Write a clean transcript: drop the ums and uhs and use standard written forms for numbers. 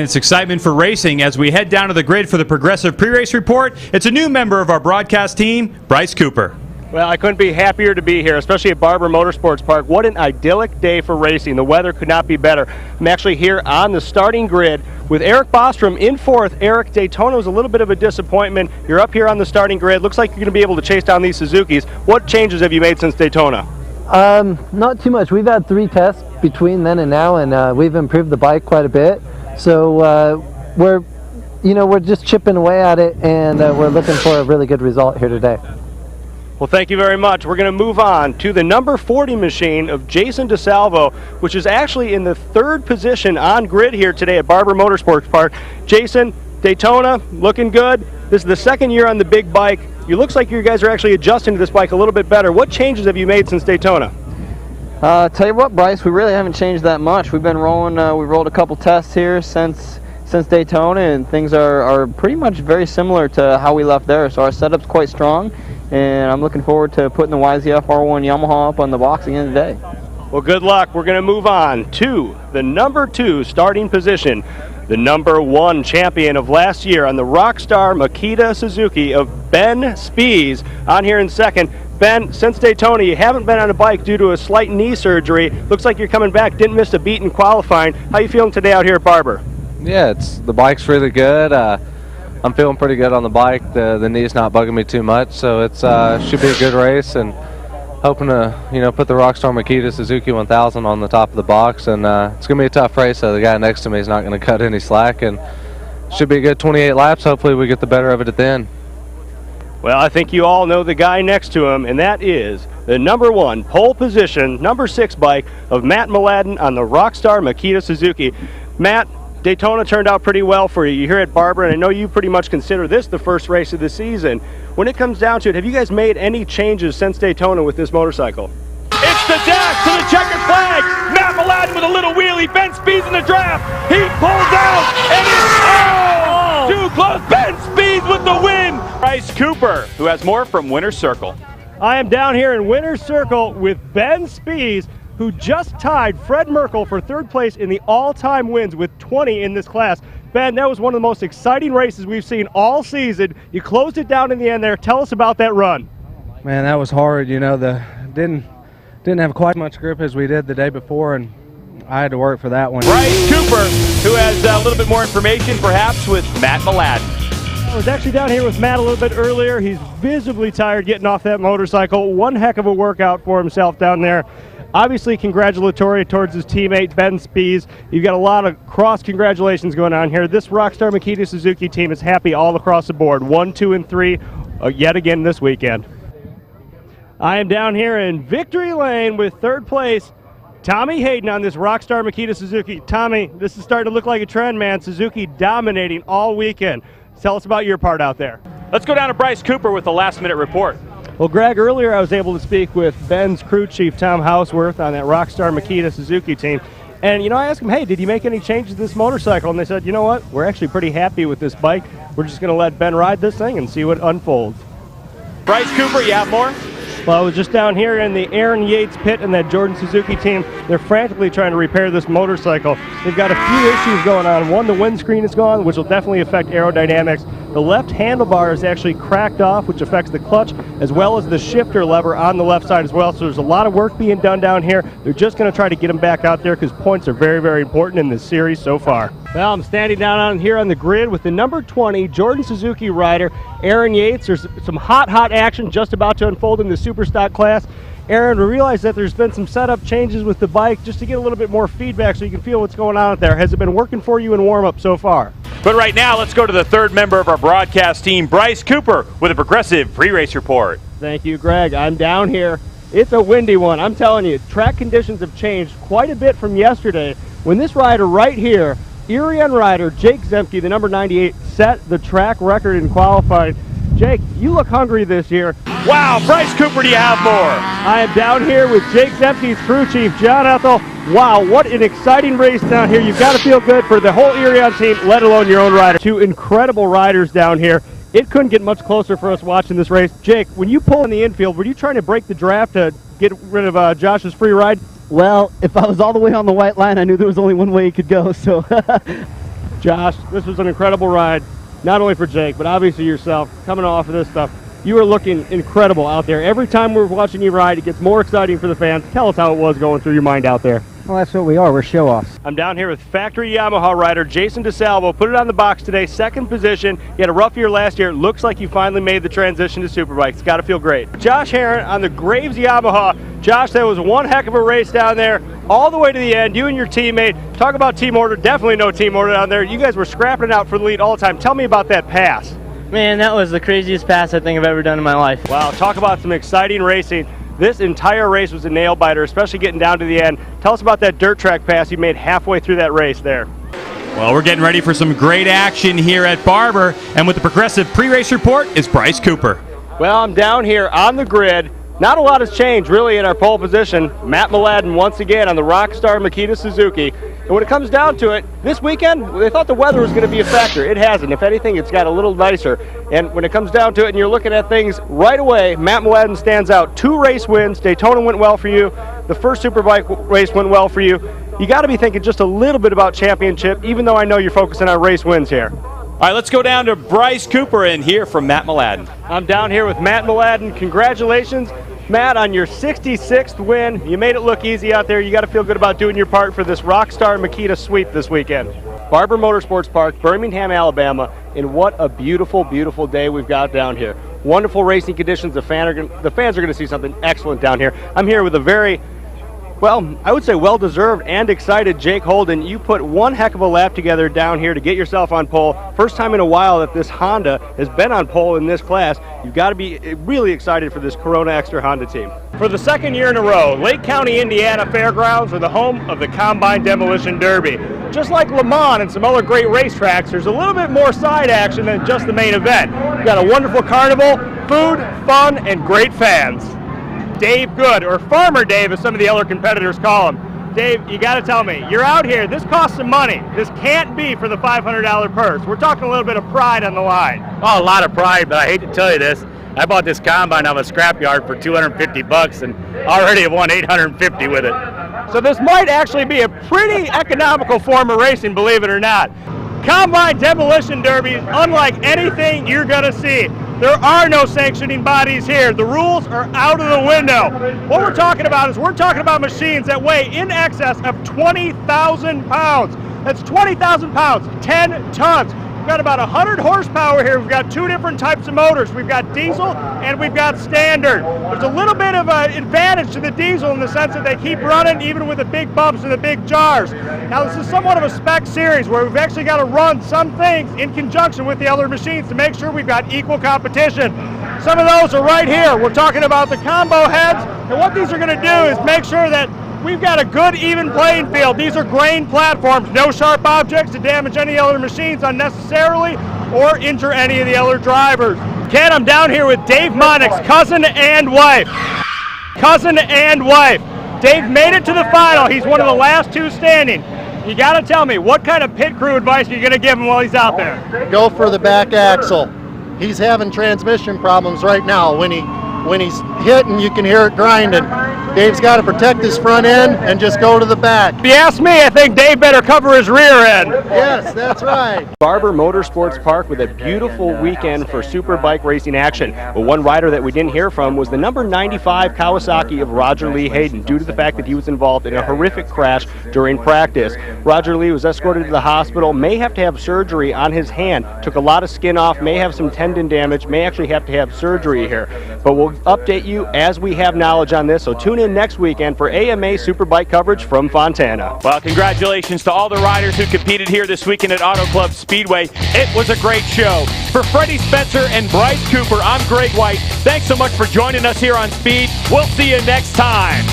it's excitement for racing as we head down to the grid for the Progressive Pre-Race Report. It's a new member of our broadcast team, Brice Cooper. Well, I couldn't be happier to be here, especially at Barber Motorsports Park. What an idyllic day for racing. The weather could not be better. I'm actually here on the starting grid with Eric Bostrom in fourth. Eric, Daytona was a little bit of a disappointment. You're up here on the starting grid. Looks like you're going to be able to chase down these Suzukis. What changes have you made since Daytona? Not too much. We've had 3 tests between then and now, and we've improved the bike quite a bit. So we're just chipping away at it, and we're looking for a really good result here today. Well, thank you very much. We're going to move on to the number 40 machine of Jason DeSalvo, which is actually in the 3rd position on grid here today at Barber Motorsports Park. Jason, Daytona, looking good. This is the 2nd year on the big bike. It looks like you guys are actually adjusting to this bike a little bit better. What changes have you made since Daytona? Tell you what, Brice, we really haven't changed that much. We've been rolling, we rolled a couple tests here since Daytona, and things are pretty much very similar to how we left there. So our setup's quite strong, and I'm looking forward to putting the YZF R1 Yamaha up on the box again today. Well, good luck. We're going to move on to the number 2 starting position, the number 1 champion of last year on the Rockstar Makita Suzuki of Ben Spies on here in 2nd. Ben, since Daytona, you haven't been on a bike due to a slight knee surgery. Looks like you're coming back. Didn't miss a beat in qualifying. How you feeling today out here at Barber? Yeah, the bike's really good. I'm feeling pretty good on the bike. The knee's not bugging me too much, so it's should be a good race, and hoping to put the Rockstar Makita Suzuki 1000 on the top of the box, and it's gonna be a tough race. So the guy next to me is not gonna cut any slack, and should be a good 28 laps. Hopefully we get the better of it at the end. Well, I think you all know the guy next to him, and that is the number 1 pole position, number 6 bike of Matt Mladen on the Rockstar Makita Suzuki. Matt, Daytona turned out pretty well for you. You're here at Barber, and I know you pretty much consider this the first race of the season. When it comes down to it, have you guys made any changes since Daytona with this motorcycle? It's the dash to the checkered flag. Matt Mladen with a little wheelie. Ben Spies in the draft. He pulls out, and it's too close. Ben Spies with the win. Brice Cooper, who has more from Winner's Circle. I am down here in Winner's Circle with Ben Spies, who just tied Fred Merkel for 3rd place in the all-time wins with 20 in this class. Ben, that was one of the most exciting races we've seen all season. You closed it down in the end there. Tell us about that run. Man, that was hard. Didn't have quite as much grip as we did the day before, and I had to work for that one. Brice Cooper, who has a little bit more information perhaps with Matt Mladen. I was actually down here with Matt a little bit earlier. He's visibly tired getting off that motorcycle. One heck of a workout for himself down there. Obviously congratulatory towards his teammate Ben Spies. You've got a lot of cross congratulations going on here. This Rockstar Makita Suzuki team is happy all across the board. 1, 2, and 3 yet again this weekend. I am down here in Victory Lane with 3rd place Tommy Hayden on this Rockstar Makita Suzuki. Tommy, this is starting to look like a trend, man. Suzuki dominating all weekend. Tell us about your part out there. Let's go down to Brice Cooper with the last-minute report. Well, Greg, earlier I was able to speak with Ben's crew chief, Tom Houseworth, on that Rockstar Makita Suzuki team. And, I asked him, hey, did you make any changes to this motorcycle? And they said, you know what? We're actually pretty happy with this bike. We're just going to let Ben ride this thing and see what unfolds. Brice Cooper, you have more? Well, I was just down here in the Aaron Yates pit and that Jordan Suzuki team. They're frantically trying to repair this motorcycle. They've got a few issues going on. One, the windscreen is gone, which will definitely affect aerodynamics. The left handlebar is actually cracked off, which affects the clutch, as well as the shifter lever on the left side as well. So there's a lot of work being done down here. They're just going to try to get them back out there because points are very, very important in this series so far. Well, I'm standing down on here on the grid with the number 20 Jordan Suzuki rider, Aaron Yates. There's some hot action just about to unfold in the super stock class. Aaron, we realize that there's been some setup changes with the bike just to get a little bit more feedback so you can feel what's going on out there. Has it been working for you in warm-up so far? But right now, let's go to the 3rd member of our broadcast team, Brice Cooper, with a Progressive Pre-Race Report. Thank you, Greg. I'm down here. It's a windy one. I'm telling you, track conditions have changed quite a bit from yesterday when this rider right here, Irion rider Jake Zemke, the number 98, set the track record in qualifying. Jake, you look hungry this year. Wow, Brice Cooper, do you have more? I am down here with Jake Zemke's crew chief, John Ethel. Wow, what an exciting race down here. You've got to feel good for the whole Irion team, let alone your own rider. 2 incredible riders down here. It couldn't get much closer for us watching this race. Jake, when you pull in the infield, were you trying to break the draft to get rid of Josh's free ride? Well, if I was all the way on the white line, I knew there was only one way he could go, so Josh, this was an incredible ride, not only for Jake, but obviously yourself, coming off of this stuff. You are looking incredible out there. Every time we're watching you ride, it gets more exciting for the fans. Tell us how it was going through your mind out there. Well, that's what we are. We're show-offs. I'm down here with factory Yamaha rider Jason DeSalvo. Put it on the box today, second position. You had a rough year last year. It looks like you finally made the transition to Superbike. It's got to feel great. Josh Herron on the Graves Yamaha. Josh, that was one heck of a race down there, all the way to the end. You and your teammate, talk about team order. Definitely no team order down there. You guys were scrapping it out for the lead all the time. Tell me about that pass. Man, that was the craziest pass I think I've ever done in my life. Wow, talk about some exciting racing. This entire race was a nail-biter, especially getting down to the end. Tell us about that dirt track pass you made halfway through that race there. Well, we're getting ready for some great action here at Barber, and with the Progressive pre-race report is Brice Cooper. Well, I'm down here on the grid. Not a lot has changed really in our pole position. Matt Mladen once again on the Rockstar Makita Suzuki. And when it comes down to it, this weekend, they thought the weather was going to be a factor. It hasn't. If anything, it's got a little nicer. And when it comes down to it and you're looking at things right away, Matt Mladen stands out. 2 race wins. Daytona went well for you. The first Superbike race went well for you. You got to be thinking just a little bit about championship, even though I know you're focusing on race wins here. All right, let's go down to Brice Cooper and hear from Matt Mladen. I'm down here with Matt Mladen. Congratulations, Matt, on your 66th win. You made it look easy out there. You got to feel good about doing your part for this Rockstar Makita sweep this weekend. Barber Motorsports Park, Birmingham, Alabama, and what a beautiful, beautiful day we've got down here. Wonderful racing conditions. The fans are going to see something excellent down here. I'm here with a very, well, I would say well-deserved and excited Jake Holden. You put one heck of a lap together down here to get yourself on pole. First time in a while that this Honda has been on pole in this class. You've got to be really excited for this Corona Extra Honda team. For the second year in a row, Lake County, Indiana Fairgrounds are the home of the Combine Demolition Derby. Just like Le Mans and some other great racetracks, there's a little bit more side action than just the main event. We've got a wonderful carnival, food, fun, and great fans. Dave Good, or Farmer Dave as some of the other competitors call him. Dave, you got to tell me, you're out here, this costs some money. This can't be for the $500 purse. We're talking a little bit of pride on the line. Oh, a lot of pride, but I hate to tell you this. I bought this combine out of a scrapyard for $250 and already have won $850 with it. So this might actually be a pretty economical form of racing, believe it or not. Combine Demolition Derby, unlike anything you're going to see. There are no sanctioning bodies here. The rules are out of the window. What we're talking about is we're talking about machines that weigh in excess of 20,000 pounds. That's 20,000 pounds, 10 tons. We've got about 100 horsepower here. We've got 2 different types of motors. We've got diesel and we've got standard. There's a little bit of an advantage to the diesel in the sense that they keep running even with the big bumps and the big jars. Now this is somewhat of a spec series where we've actually got to run some things in conjunction with the other machines to make sure we've got equal competition. Some of those are right here. We're talking about the combo heads, and what these are going to do is make sure that we've got a good even playing field. These are grain platforms, no sharp objects to damage any other machines unnecessarily or injure any of the other drivers. Ken, I'm down here with Dave Monick's cousin and wife. Cousin and wife. Dave made it to the final. He's one of the last 2 standing. You got to tell me, what kind of pit crew advice are you going to give him while he's out there? Go for the back axle. He's having transmission problems right now. When he's hitting, you can hear it grinding. Dave's got to protect his front end and just go to the back. If you ask me, I think Dave better cover his rear end. Yes, that's right. Barber Motorsports Park with a beautiful weekend for Superbike racing action. But one rider that we didn't hear from was the number 95 Kawasaki of Roger Lee Hayden, due to the fact that he was involved in a horrific crash during practice. Roger Lee was escorted to the hospital, may have to have surgery on his hand. Took a lot of skin off, may have some tendon damage, may actually have to have surgery here. But we'll update you as we have knowledge on this, so tune in next weekend for AMA Superbike coverage from Fontana. Well, congratulations to all the riders who competed here this weekend at Auto Club Speedway. It was a great show. For Freddie Spencer and Brice Cooper, I'm Greg White. Thanks so much for joining us here on Speed. We'll see you next time.